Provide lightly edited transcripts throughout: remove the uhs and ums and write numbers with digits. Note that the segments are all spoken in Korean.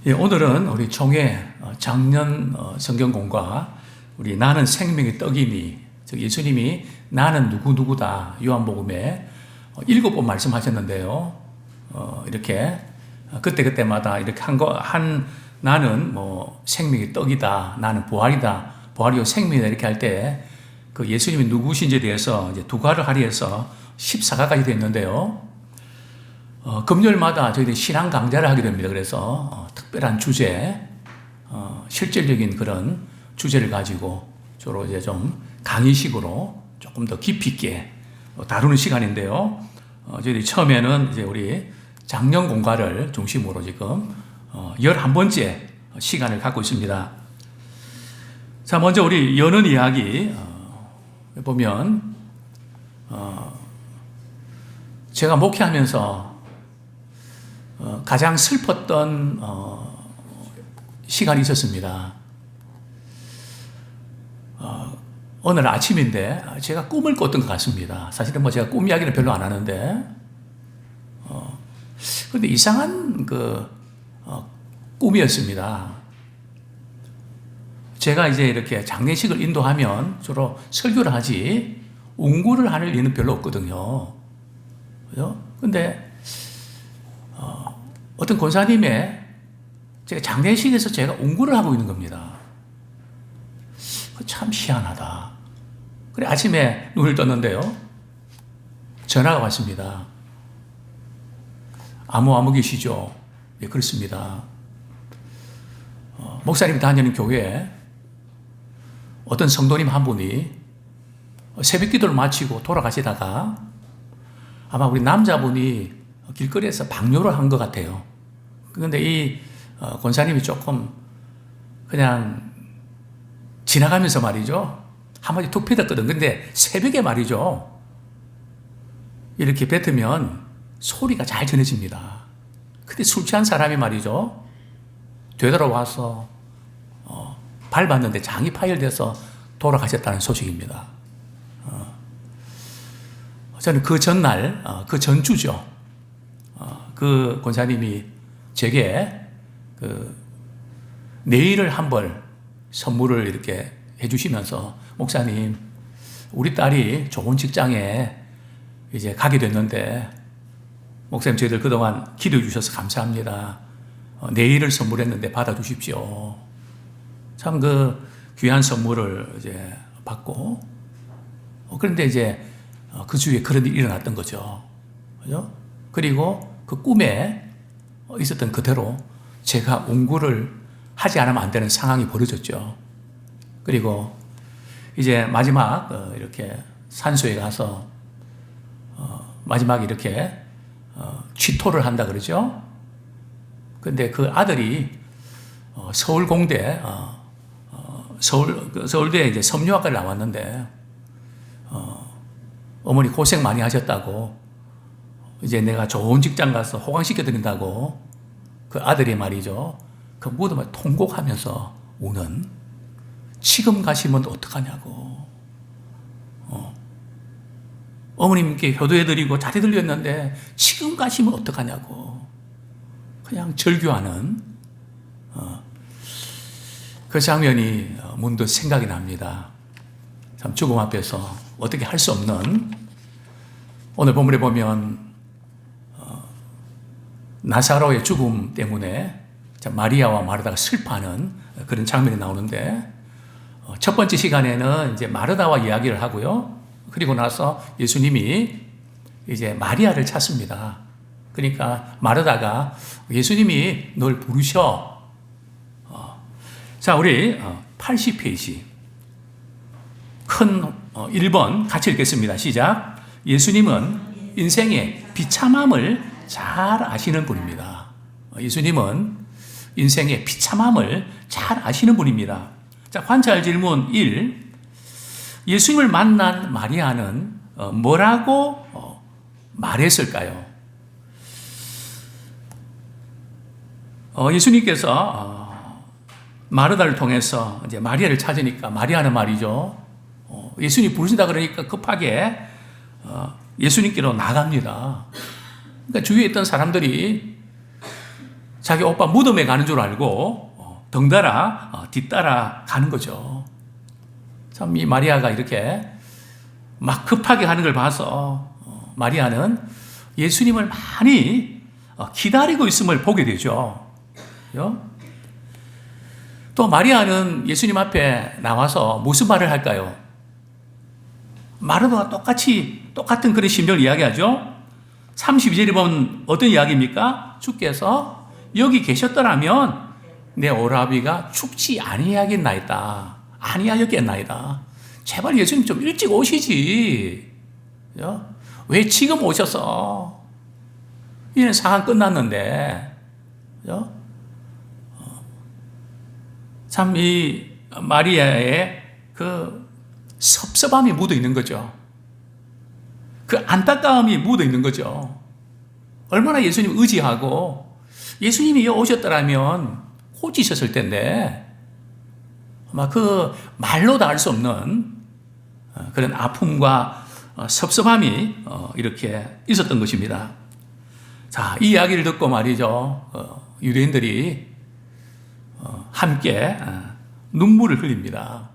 예, 오늘은 우리 총회 작년 성경공과 우리 나는 생명의 떡이니, 즉 예수님이 나는 누구누구다 요한복음에 7번 말씀하셨는데요. 이렇게 그때그때마다 이렇게 한 나는 뭐 생명의 떡이다, 나는 부활이다, 부활이요 생명이다 이렇게 할 때 그 예수님이 누구신지에 대해서 이제 두가를 하리해서 14가까지 됐는데요. 금요일마다 저희들이 신앙 강좌를 하게 됩니다. 그래서 특별한 주제, 실질적인 그런 주제를 가지고 주로 이제 좀 강의식으로 조금 더 깊이 있게 다루는 시간인데요. 저희들이 처음에는 이제 우리 작년 공과를 중심으로 지금 11번째 시간을 갖고 있습니다. 자, 먼저 우리 여는 이야기 보면 제가 목회하면서 가장 슬펐던 시간이 있었습니다. 어느 날 아침인데 제가 꿈을 꿨던 것 같습니다. 사실은 뭐 제가 꿈 이야기는 별로 안 하는데 그런데 이상한 꿈이었습니다. 제가 이제 이렇게 장례식을 인도하면 주로 설교를 하지 운구를 할 일은 별로 없거든요. 그죠? 근데 어떤 권사님의 제가 장례식에서 제가 운구를 하고 있는 겁니다. 참 희한하다. 그래 아침에 눈을 떴는데요. 전화가 왔습니다. 아무 계시죠? 예, 그렇습니다. 목사님이 다니는 교회에 어떤 성도님 한 분이 새벽 기도를 마치고 돌아가시다가 아마 우리 남자분이 길거리에서 방뇨를 한 것 같아요. 그런데 이 권사님이 조금 그냥 지나가면서 말이죠. 한마디 툭 패댔거든. 근데 새벽에 말이죠. 이렇게 뱉으면 소리가 잘 전해집니다. 근데 술 취한 사람이 말이죠. 되돌아와서 밟았는데 장이 파열돼서 돌아가셨다는 소식입니다. 저는 그 전날, 그 전주죠. 그 권사님이 제게 네일을 한 벌 선물을 이렇게 해주시면서 목사님, 우리 딸이 좋은 직장에 이제 가게 됐는데 목사님 저희들 그동안 기도해 주셔서 감사합니다. 네일을 선물했는데 받아주십시오. 참 그 귀한 선물을 이제 받고 그런데 이제 그 주위에 그런 일이 일어났던 거죠. 그죠? 그리고 그 꿈에 있었던 그대로 제가 운구를 하지 않으면 안 되는 상황이 벌어졌죠. 그리고 이제 마지막 이렇게 산소에 가서 마지막 이렇게 취토를 한다 그러죠. 근데 그 아들이 서울공대 서울대에 이제 섬유학과를 나왔는데 어머니 고생 많이 하셨다고 이제 내가 좋은 직장 가서 호강시켜 드린다고 그 아들이 말이죠. 그 무덤을 통곡하면서 우는 지금 가시면 어떡하냐고. 어머님께 효도해 드리고 잘해 드렸는데 지금 가시면 어떡하냐고. 그냥 절규하는 그 장면이 문득 생각이 납니다. 참 죽음 앞에서 어떻게 할 수 없는 오늘 본문에 보면 나사로의 죽음 때문에 마리아와 마르다가 슬퍼하는 그런 장면이 나오는데 첫 번째 시간에는 이제 마르다와 이야기를 하고요. 그리고 나서 예수님이 이제 마리아를 찾습니다. 그러니까 마르다가 예수님이 널 부르셔. 자, 우리 80페이지 큰 1번 같이 읽겠습니다. 시작. 예수님은 인생의 비참함을 잘 아시는 분입니다. 예수님은 인생의 비참함을 잘 아시는 분입니다. 자, 관찰 질문 1. 예수님을 만난 마리아는 뭐라고 말했을까요? 예수님께서 마르다를 통해서 이제 마리아를 찾으니까 마리아는 말이죠. 예수님 부르신다 그러니까 급하게 예수님께로 나갑니다. 그러니까 주위에 있던 사람들이 자기 오빠 무덤에 가는 줄 알고 덩달아 뒤따라 가는 거죠. 참 이 마리아가 이렇게 막 급하게 하는 걸 봐서 마리아는 예수님을 많이 기다리고 있음을 보게 되죠. 또 마리아는 예수님 앞에 나와서 무슨 말을 할까요? 마르다와 똑같은 그런 심정을 이야기하죠. 32절에 보면 어떤 이야기입니까? 주께서 여기 계셨더라면 내 오라비가 죽지 아니하겠나이다. 아니하였겠나이다. 제발 예수님 좀 일찍 오시지. 왜 지금 오셔서? 이런 상황 끝났는데. 참 이 마리아의 그 섭섭함이 묻어 있는 거죠. 그 안타까움이 묻어 있는 거죠. 얼마나 예수님 의지하고 예수님이 오셨더라면 고치셨을 텐데 아마 그 말로 다 할 수 없는 그런 아픔과 섭섭함이 이렇게 있었던 것입니다. 자, 이 이야기를 듣고 말이죠. 유대인들이 함께 눈물을 흘립니다.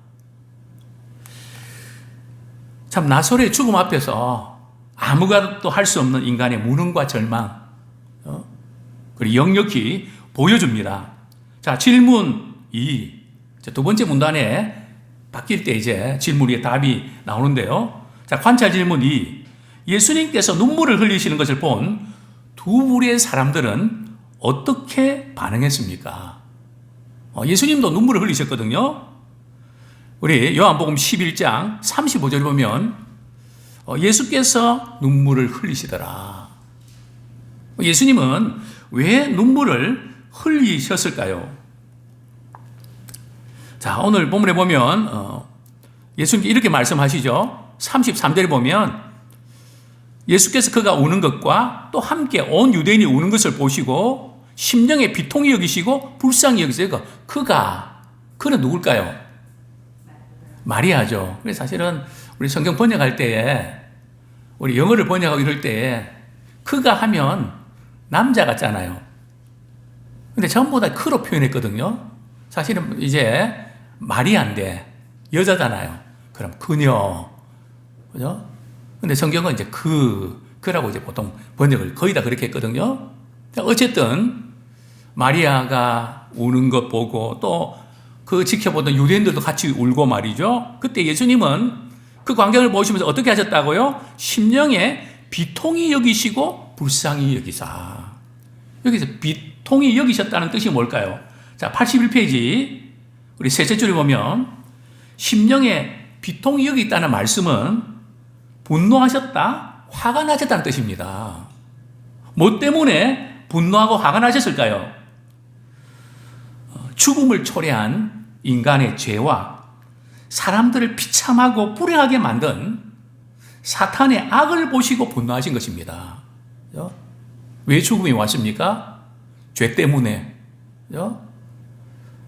참 나사로의 죽음 앞에서 아무것도 할 수 없는 인간의 무능과 절망, 그리고 역력히 보여줍니다. 자, 질문 2. 두 번째 문단에 바뀔 때 이제 질문의 답이 나오는데요. 자, 관찰 질문 2. 예수님께서 눈물을 흘리시는 것을 본 두 부류의 사람들은 어떻게 반응했습니까? 예수님도 눈물을 흘리셨거든요. 우리 요한복음 11장 35절 보면 예수께서 눈물을 흘리시더라. 예수님은 왜 눈물을 흘리셨을까요? 자, 오늘 본문에 보면 예수님께 이렇게 말씀하시죠. 33절에 보면 예수께서 그가 우는 것과 또 함께 온 유대인이 우는 것을 보시고 심령에 비통히 여기시고 불쌍히 여기세요. 그는 누굴까요? 마리아죠. 그래서 사실은 우리 성경 번역할 때에 우리 영어를 번역하고 이럴 때에 그가 하면 남자 같잖아요. 근데 전부 다 그로 표현했거든요. 사실은 이제 마리아인데 여자잖아요. 그럼 그녀. 그죠? 근데 성경은 이제 그라고 이제 보통 번역을 거의 다 그렇게 했거든요. 어쨌든 마리아가 우는 것 보고 또 그 지켜보던 유대인들도 같이 울고 말이죠. 그때 예수님은 그 광경을 보시면서 어떻게 하셨다고요? 심령에 비통히 여기시고 불쌍히 여기사. 여기서 비통히 여기셨다는 뜻이 뭘까요? 자, 81페이지 우리 셋째 줄에 보면 심령에 비통히 여기있다는 말씀은 분노하셨다, 화가 나셨다는 뜻입니다. 뭐 때문에 분노하고 화가 나셨을까요? 죽음을 초래한 인간의 죄와 사람들을 비참하고 불행하게 만든 사탄의 악을 보시고 분노하신 것입니다. 왜 죽음이 왔습니까? 죄 때문에.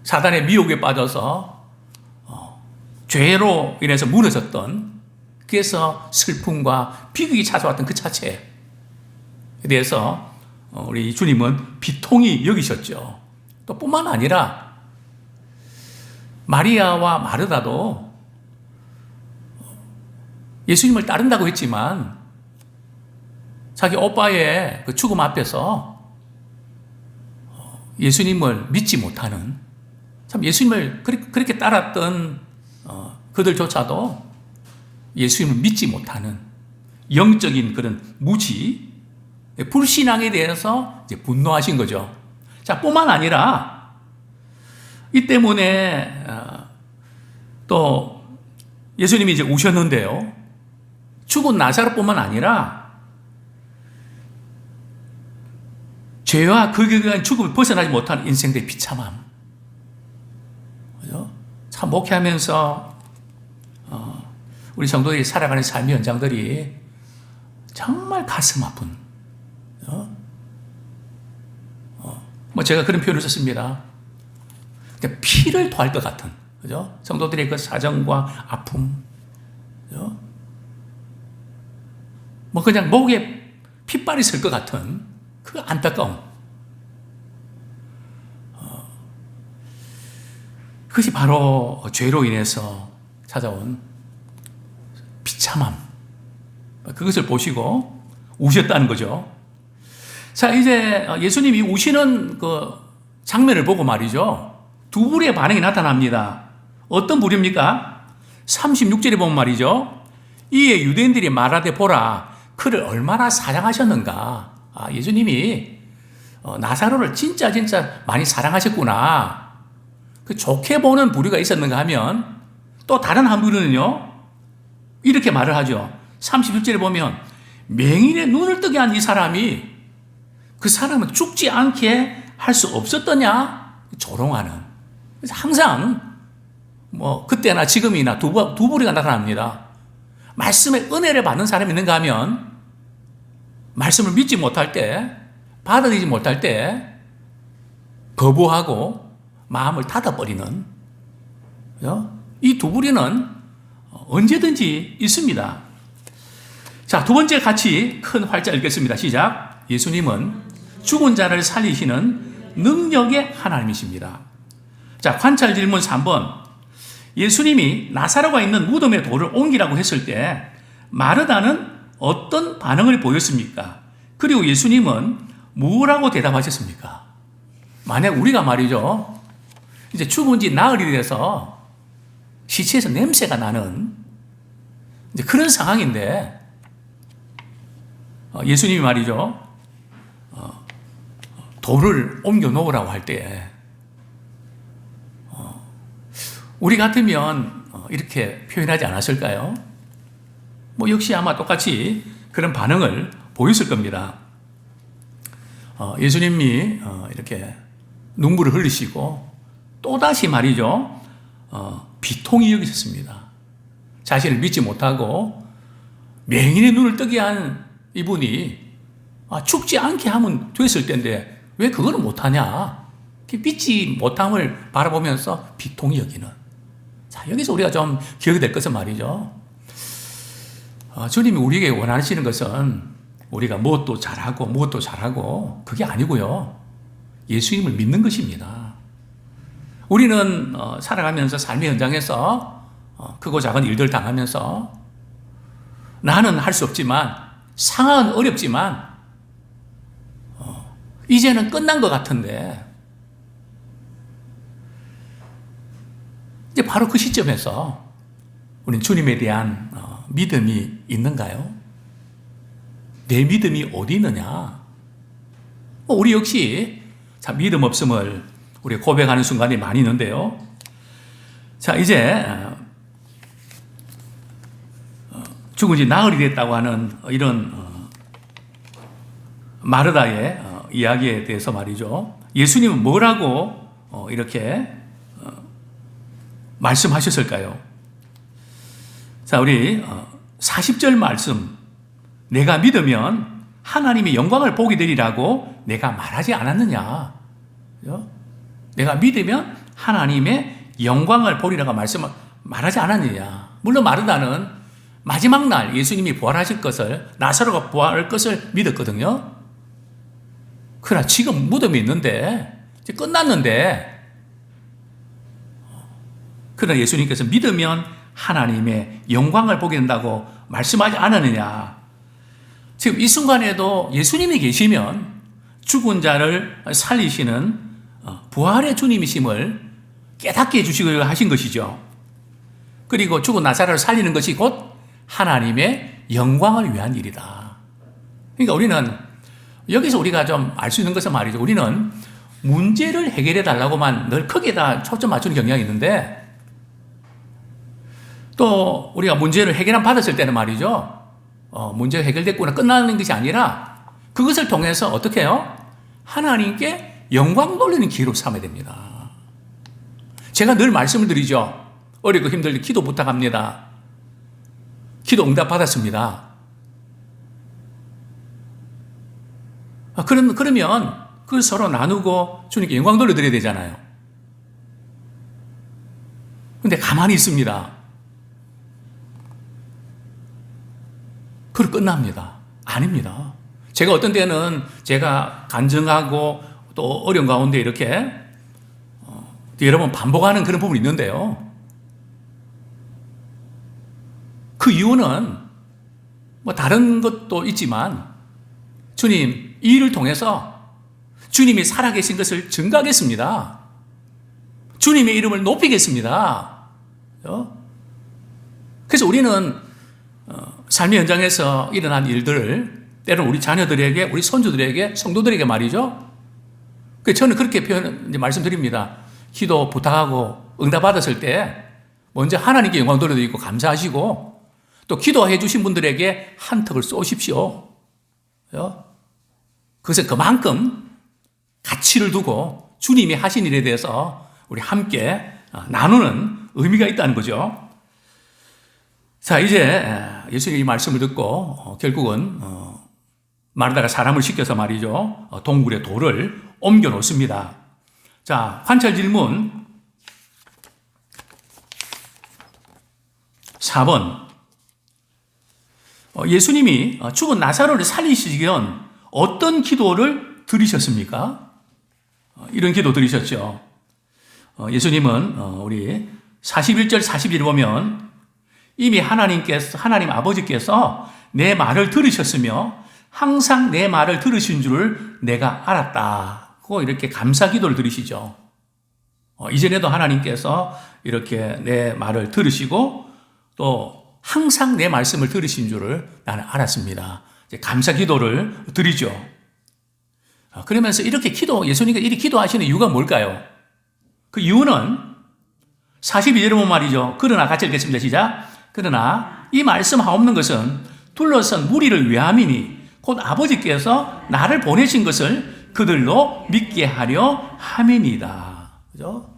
사단의 미혹에 빠져서 죄로 인해서 무너졌던, 그래서 슬픔과 비극이 찾아왔던 그 자체에 대해서 우리 주님은 비통히 여기셨죠. 또 뿐만 아니라 마리아와 마르다도 예수님을 따른다고 했지만 자기 오빠의 그 죽음 앞에서 예수님을 믿지 못하는, 참 예수님을 그렇게 따랐던 그들조차도 예수님을 믿지 못하는 영적인 그런 무지, 불신앙에 대해서 이제 분노하신 거죠. 자, 뿐만 아니라 이 때문에 또 예수님이 이제 우셨는데요. 죽은 나사로뿐만 아니라 죄와 그 길간 죽음을 벗어나지 못하는 인생들의 비참함. 그죠? 참 목회하면서 우리 성도들이 살아가는 삶의 현장들이 정말 가슴 아픈. 뭐 제가 그런 표현을 썼습니다. 피를 토할 것 같은, 그죠? 성도들의 그 사정과 아픔, 그죠? 뭐 그냥 목에 핏발이 쓸 것 같은 그 안타까움. 그것이 바로 죄로 인해서 찾아온 비참함. 그것을 보시고 우셨다는 거죠. 자, 이제 예수님이 우시는 그 장면을 보고 말이죠. 두 부류의 반응이 나타납니다. 어떤 부류입니까? 36절에 보면 말이죠. 이에 유대인들이 말하되 보라, 그를 얼마나 사랑하셨는가. 예수님이 나사로를 진짜 많이 사랑하셨구나. 그 좋게 보는 부류가 있었는가 하면 또 다른 한 부류는요, 이렇게 말을 하죠. 36절에 보면 맹인의 눈을 뜨게 한 이 사람이 그 사람은 죽지 않게 할 수 없었더냐? 조롱하는. 그래서 항상 그때나 지금이나 두 부류가 나타납니다. 말씀의 은혜를 받는 사람이 있는가 하면 말씀을 믿지 못할 때, 받아들이지 못할 때 거부하고 마음을 닫아버리는 이 두 부류는 언제든지 있습니다. 자, 두 번째 같이 큰 활자 읽겠습니다. 시작. 예수님은 죽은 자를 살리시는 능력의 하나님이십니다. 자, 관찰 질문 3번. 예수님이 나사로가 있는 무덤에 돌을 옮기라고 했을 때 마르다는 어떤 반응을 보였습니까? 그리고 예수님은 뭐라고 대답하셨습니까? 만약 우리가 말이죠, 이제 죽은 지 나흘이 돼서 시체에서 냄새가 나는 이제 그런 상황인데 예수님이 말이죠, 돌을 옮겨 놓으라고 할 때 우리 같으면 이렇게 표현하지 않았을까요? 역시 아마 똑같이 그런 반응을 보였을 겁니다. 예수님이 이렇게 눈물을 흘리시고 또다시 말이죠, 비통히 여기셨습니다. 자신을 믿지 못하고 맹인의 눈을 뜨게 한 이분이 죽지 않게 하면 됐을 텐데 왜 그걸 못하냐? 믿지 못함을 바라보면서 비통히 여기는. 자, 여기서 우리가 좀 기억이 될 것은 말이죠, 주님이 우리에게 원하시는 것은 우리가 무엇도 잘하고 그게 아니고요, 예수님을 믿는 것입니다. 우리는 살아가면서 삶의 현장에서 크고 작은 일들 당하면서 나는 할 수 없지만, 상황은 어렵지만 이제는 끝난 것 같은데 이제 바로 그 시점에서 우리는 주님에 대한 믿음이 있는가요? 내 믿음이 어디 있느냐? 우리 역시 참 믿음 없음을 우리 고백하는 순간이 많이 있는데요. 자, 이제 죽은 지 나흘이 됐다고 하는 이런 마르다의 이야기에 대해서 말이죠, 예수님은 뭐라고 이렇게 말씀하셨을까요? 자, 우리 40절 말씀, 내가 믿으면 하나님의 영광을 보게 되리라고 내가 말하지 않았느냐? 내가 믿으면 하나님의 영광을 보리라고 말하지 않았느냐? 물론 마르다는 마지막 날 예수님이 부활하실 것을, 나사로가 부활할 것을 믿었거든요. 그러나 지금 무덤이 있는데, 이제 끝났는데, 그러나 예수님께서 믿으면 하나님의 영광을 보게 된다고 말씀하지 않았느냐? 지금 이 순간에도 예수님이 계시면 죽은 자를 살리시는 부활의 주님이심을 깨닫게 해주시고 하신 것이죠. 그리고 죽은 나사로를 살리는 것이 곧 하나님의 영광을 위한 일이다. 그러니까 우리는 여기서 우리가 좀 알 수 있는 것은 말이죠, 우리는 문제를 해결해 달라고만 늘 크게 다 초점 맞추는 경향이 있는데, 또 우리가 문제를 해결한 받았을 때는 말이죠, 문제가 해결됐구나 끝나는 것이 아니라 그것을 통해서 어떻게 해요? 하나님께 영광 돌리는 기회로 삼아야 됩니다. 제가 늘 말씀을 드리죠. 어렵고 힘들 때 기도 부탁합니다. 기도 응답 받았습니다. 그러면 그걸 서로 나누고 주님께 영광 돌려드려야 되잖아요. 근데 가만히 있습니다. 그걸 끝납니다. 아닙니다. 제가 어떤 때는 제가 간증하고 또 어려운 가운데 이렇게 또 여러 번 반복하는 그런 부분이 있는데요. 그 이유는 뭐 다른 것도 있지만 주님, 이 일을 통해서 주님이 살아계신 것을 증거하겠습니다. 주님의 이름을 높이겠습니다. 그래서 우리는 삶의 현장에서 일어난 일들을 때로는 우리 자녀들에게, 우리 손주들에게, 성도들에게 말이죠. 그래서 저는 그렇게 말씀드립니다. 기도 부탁하고 응답받았을 때 먼저 하나님께 영광 돌려드리고 감사하시고 또 기도해 주신 분들에게 한턱을 쏘십시오. 그것은 그만큼 가치를 두고 주님이 하신 일에 대해서 우리 함께 나누는 의미가 있다는 거죠. 자, 이제 예수님의 말씀을 듣고 결국은 마르다가 사람을 시켜서 말이죠. 동굴에 돌을 옮겨 놓습니다. 자, 관찰 질문 4번. 예수님이 죽은 나사로를 살리시기 전 어떤 기도를 드리셨습니까? 이런 기도 드리셨죠. 예수님은 우리 41절 42절 보면 이미 하나님 아버지께서 내 말을 들으셨으며 항상 내 말을 들으신 줄을 내가 알았다고 이렇게 감사 기도를 드리시죠. 이전에도 하나님께서 이렇게 내 말을 들으시고 또 항상 내 말씀을 들으신 줄을 나는 알았습니다. 이제 감사 기도를 드리죠. 그러면서 이렇게 예수님께서 이렇게 기도하시는 이유가 뭘까요? 그 이유는 42절에 보면 말이죠. 그러나 같이 읽겠습니다. 시작. 그러나 이 말씀 하옵는 것은 둘러선 무리를 위함이니 곧 아버지께서 나를 보내신 것을 그들로 믿게 하려 함입니다. 그죠?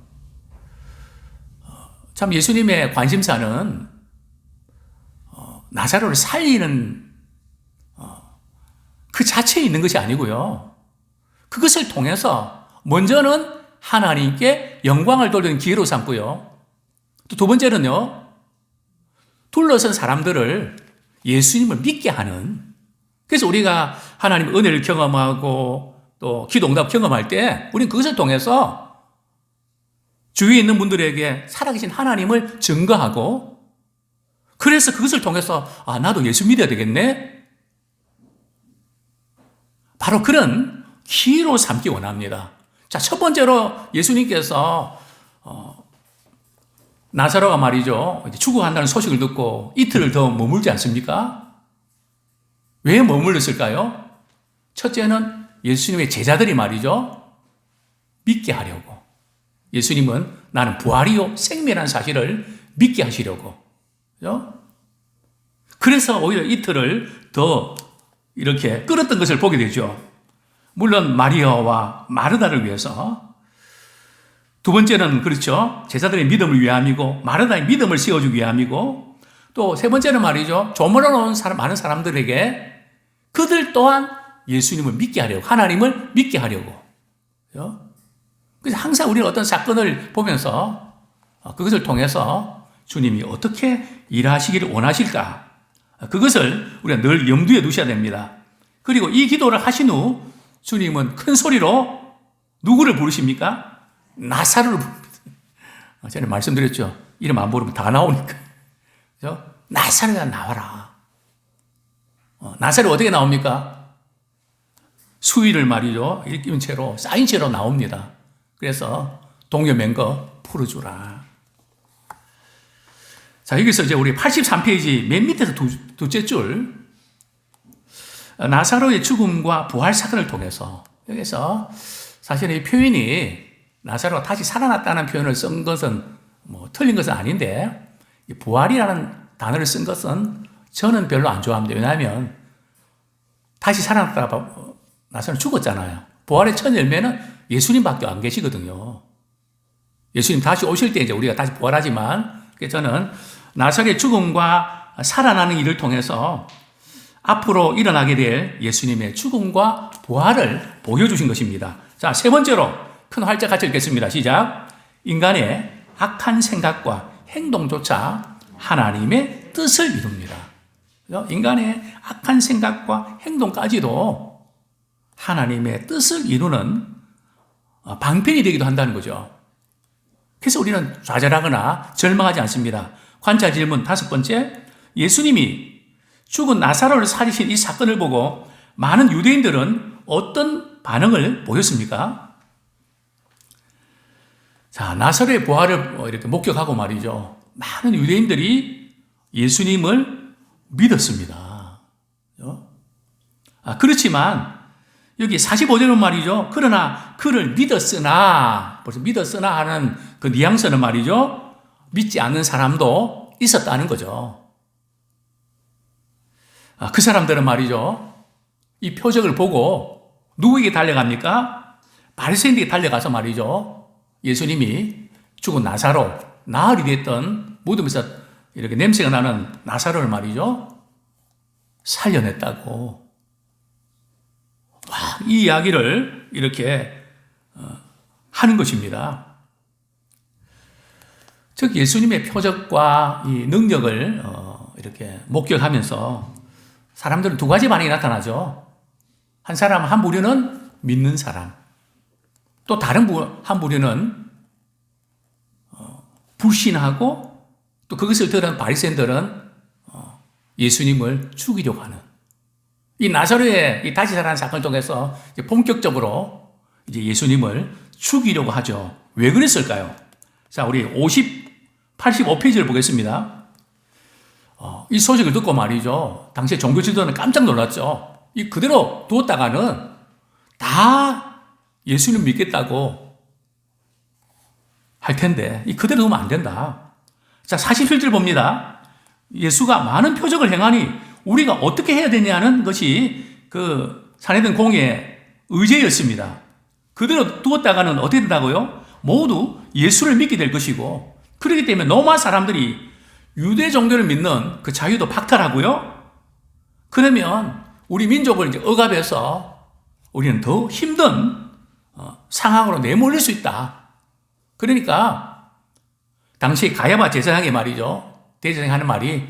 참 예수님의 관심사는 나사로를 살리는 그 자체에 있는 것이 아니고요. 그것을 통해서 먼저는 하나님께 영광을 돌리는 기회로 삼고요. 또 두 번째는요. 둘러선 사람들을 예수님을 믿게 하는, 그래서 우리가 하나님의 은혜를 경험하고 또 기도 응답 경험할 때 우리는 그것을 통해서 주위에 있는 분들에게 살아계신 하나님을 증거하고 그래서 그것을 통해서 나도 예수 믿어야 되겠네? 바로 그런 기회로 삼기 원합니다. 자, 첫 번째로 예수님께서 나사로가 말이죠. 죽어간다는 소식을 듣고 이틀을 더 머물지 않습니까? 왜 머물렀을까요? 첫째는 예수님의 제자들이 말이죠. 믿게 하려고. 예수님은 나는 부활이요 생명이라는 사실을 믿게 하시려고. 그죠? 그래서 오히려 이틀을 더 이렇게 끌었던 것을 보게 되죠. 물론 마리아와 마르다를 위해서. 두 번째는 그렇죠. 제자들의 믿음을 위함이고 마르다의 믿음을 세워주기 위함이고 또 세 번째는 말이죠. 조문을 온 많은 사람들에게 그들 또한 예수님을 믿게 하려고, 하나님을 믿게 하려고. 그죠? 그래서 항상 우리는 어떤 사건을 보면서 그것을 통해서 주님이 어떻게 일하시기를 원하실까? 그것을 우리가 늘 염두에 두셔야 됩니다. 그리고 이 기도를 하신 후 주님은 큰 소리로 누구를 부르십니까? 나사로를 부릅니다. 전에 말씀드렸죠. 이름 안 부르면 다 나오니까. 그죠? 나사로가 나와라. 나사로 어떻게 나옵니까? 수위를 말이죠. 일기운 채로, 쌓인 채로 나옵니다. 그래서 동요맹거 풀어주라. 자, 여기서 이제 우리 83페이지 맨 밑에서 둘째 줄. 나사로의 죽음과 부활 사건을 통해서 여기서 사실 이 표현이 나사로가 다시 살아났다는 표현을 쓴 것은 뭐 틀린 것은 아닌데 부활이라는 단어를 쓴 것은 저는 별로 안 좋아합니다. 왜냐하면 다시 살아났다 나사로는 죽었잖아요. 부활의 첫 열매는 예수님밖에 안 계시거든요. 예수님 다시 오실 때 이제 우리가 다시 부활하지만 저는 나사로의 죽음과 살아나는 일을 통해서 앞으로 일어나게 될 예수님의 죽음과 부활을 보여주신 것입니다. 자, 세 번째로 큰 활짝 같이 읽겠습니다. 시작. 인간의 악한 생각과 행동조차 하나님의 뜻을 이룹니다. 인간의 악한 생각과 행동까지도 하나님의 뜻을 이루는 방편이 되기도 한다는 거죠. 그래서 우리는 좌절하거나 절망하지 않습니다. 관찰 질문 5번째, 예수님이 죽은 나사로를 살리신 이 사건을 보고 많은 유대인들은 어떤 반응을 보였습니까? 자, 나사로의 부활을 이렇게 목격하고 말이죠. 많은 유대인들이 예수님을 믿었습니다. 그렇지만 여기 45절은 말이죠. 그러나 그를 믿었으나, 벌써 믿었으나 하는 그 뉘앙스는 말이죠. 믿지 않는 사람도 있었다는 거죠. 그 사람들은 말이죠. 이 표적을 보고 누구에게 달려갑니까? 바리새인에게 달려가서 말이죠. 예수님이 죽은 나사로, 나흘이 됐던 무덤에서 이렇게 냄새가 나는 나사로를 말이죠. 살려냈다고. 이 이야기를 이렇게 하는 것입니다. 즉 예수님의 표적과 이 능력을 이렇게 목격하면서 사람들은 두 가지 반응이 나타나죠. 한 사람, 한 부류는 믿는 사람, 또 다른 한 부류는 불신하고 또 그것을 들은 바리새인들은 예수님을 죽이려고 하는, 이 나사로의 이 다시 살아난 사건을 통해서 이제 본격적으로 이제 예수님을 죽이려고 하죠. 왜 그랬을까요? 자, 우리 85페이지를 보겠습니다. 이 소식을 듣고 말이죠. 당시에 종교 지도자는 깜짝 놀랐죠. 이 그대로 두었다가는 다 예수님 믿겠다고 할 텐데, 이 그대로 두면 안 된다. 자, 47절 봅니다. 예수가 많은 표적을 행하니 우리가 어떻게 해야 되냐는 것이 그 산헤드린 공의의 의제였습니다. 그대로 두었다가는 어떻게 된다고요? 모두 예수를 믿게 될 것이고, 그렇기 때문에 로마 사람들이 유대 종교를 믿는 그 자유도 박탈하고요. 그러면 우리 민족을 이제 억압해서 우리는 더 힘든 상황으로 내몰릴 수 있다. 그러니까 당시 가야바 제사장이 말이죠. 대제사장이 하는 말이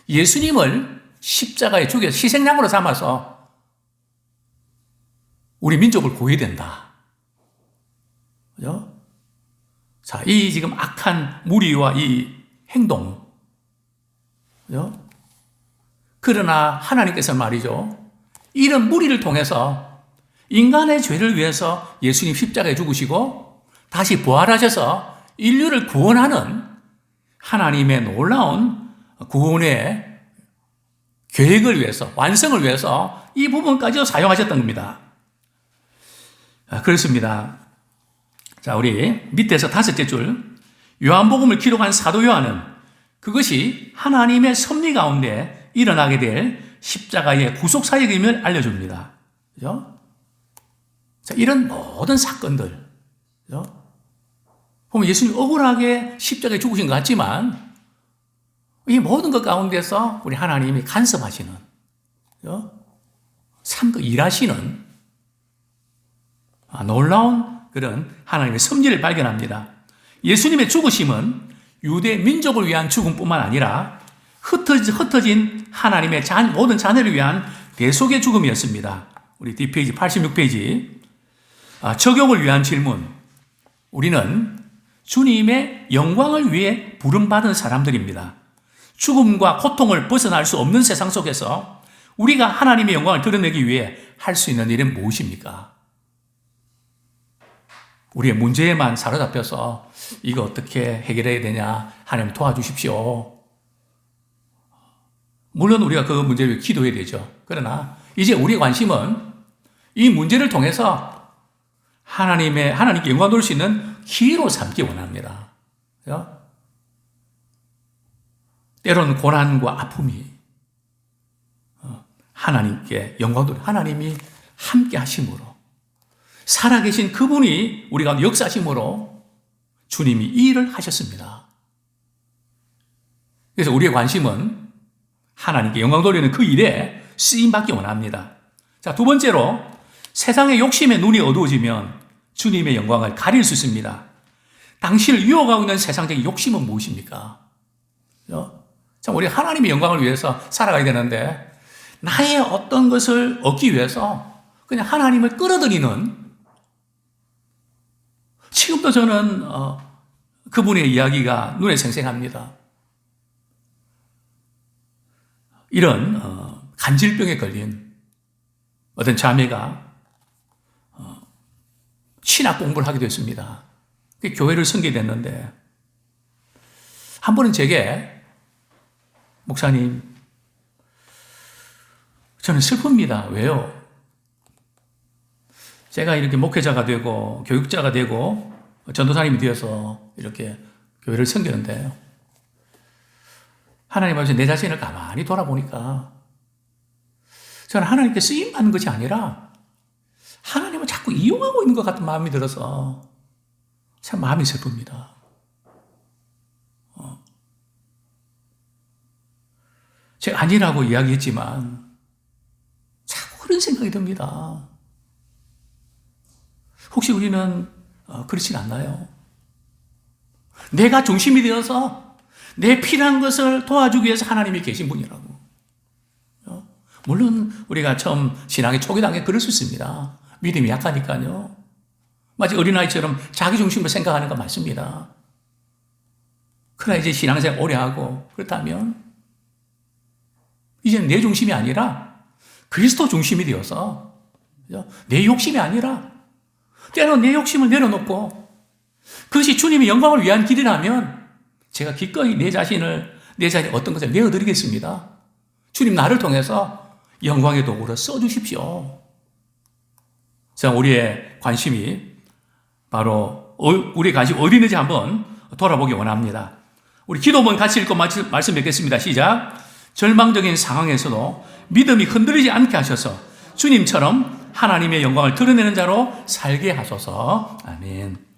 예수님을 십자가에 죽여서 희생양으로 삼아서 우리 민족을 구해야 된다. 그죠? 자, 이 지금 악한 무리와 이 행동. 그죠? 그러나 하나님께서 말이죠. 이런 무리를 통해서 인간의 죄를 위해서 예수님 십자가에 죽으시고 다시 부활하셔서 인류를 구원하는 하나님의 놀라운 구원의 계획을 위해서, 완성을 위해서 이 부분까지도 사용하셨던 겁니다. 그렇습니다. 자, 우리 밑에서 5째 줄, 요한복음을 기록한 사도 요한은 그것이 하나님의 섭리 가운데 일어나게 될 십자가의 구속 사역임을 알려줍니다. 그죠? 자, 이런 모든 사건들, 그죠? 보면 예수님 억울하게 십자가에 죽으신 것 같지만 이 모든 것 가운데서 우리 하나님이 간섭하시는, 그죠? 참 일하시는 놀라운 그런 하나님의 섭리를 발견합니다. 예수님의 죽으심은 유대 민족을 위한 죽음뿐만 아니라 흩어진 하나님의 모든 자녀를 위한 대속의 죽음이었습니다. 우리 뒷페이지 86페이지. 적용을 위한 질문. 우리는 주님의 영광을 위해 부름받은 사람들입니다. 죽음과 고통을 벗어날 수 없는 세상 속에서 우리가 하나님의 영광을 드러내기 위해 할 수 있는 일은 무엇입니까? 우리의 문제에만 사로잡혀서 이거 어떻게 해결해야 되냐, 하나님 도와주십시오. 물론 우리가 그 문제를 위해 기도해야 되죠. 그러나 이제 우리의 관심은 이 문제를 통해서 하나님께 영광 돌릴 수 있는 기회로 삼기 원합니다. 그렇죠? 때로는 고난과 아픔이 하나님께 영광 돌려, 하나님이 함께 하심으로, 살아계신 그분이 우리 가운데 역사하심으로 주님이 이 일을 하셨습니다. 그래서 우리의 관심은 하나님께 영광 돌리는 그 일에 쓰임받기 원합니다. 자, 두 번째로, 세상의 욕심에 눈이 어두워지면 주님의 영광을 가릴 수 있습니다. 당신을 유혹하고 있는 세상적인 욕심은 무엇입니까? 참, 우리 하나님의 영광을 위해서 살아가야 되는데 나의 어떤 것을 얻기 위해서 그냥 하나님을 끌어들이는, 지금도 저는 그분의 이야기가 눈에 생생합니다. 이런 간질병에 걸린 어떤 자매가 신학 공부를 하게 됐습니다. 교회를 섬기게 됐는데 한 번은 제게 목사님, 저는 슬픕니다. 왜요? 제가 이렇게 목회자가 되고 교육자가 되고 전도사님이 되어서 이렇게 교회를 섬기는데 하나님 앞에서 내 자신을 가만히 돌아보니까 저는 하나님께 쓰임받는 것이 아니라 하나님을 자꾸 이용하고 있는 것 같은 마음이 들어서 참 마음이 슬픕니다. 제가 아니라고 이야기했지만 자꾸 그런 생각이 듭니다. 혹시 우리는 그렇진 않나요? 내가 중심이 되어서 내 필요한 것을 도와주기 위해서 하나님이 계신 분이라고. 물론 우리가 처음 신앙의 초기 단계에 그럴 수 있습니다. 믿음이 약하니까요. 마치 어린아이처럼 자기 중심으로 생각하는 거 맞습니다. 그러나 이제 신앙생활 오래 하고 그렇다면 이제는 내 중심이 아니라 그리스도 중심이 되어서 내 욕심이 아니라 때로는 내 욕심을 내려놓고 그것이 주님의 영광을 위한 길이라면 제가 기꺼이 내 자신이 어떤 것을 내어드리겠습니다. 주님 나를 통해서 영광의 도구로 써주십시오. 자, 우리의 관심이 바로 우리의 관심 어디 있는지 한번 돌아보기 원합니다. 우리 기도문 같이 읽고 말씀 뵙겠습니다. 시작. 절망적인 상황에서도 믿음이 흔들리지 않게 하셔서 주님처럼 하나님의 영광을 드러내는 자로 살게 하소서. 아멘.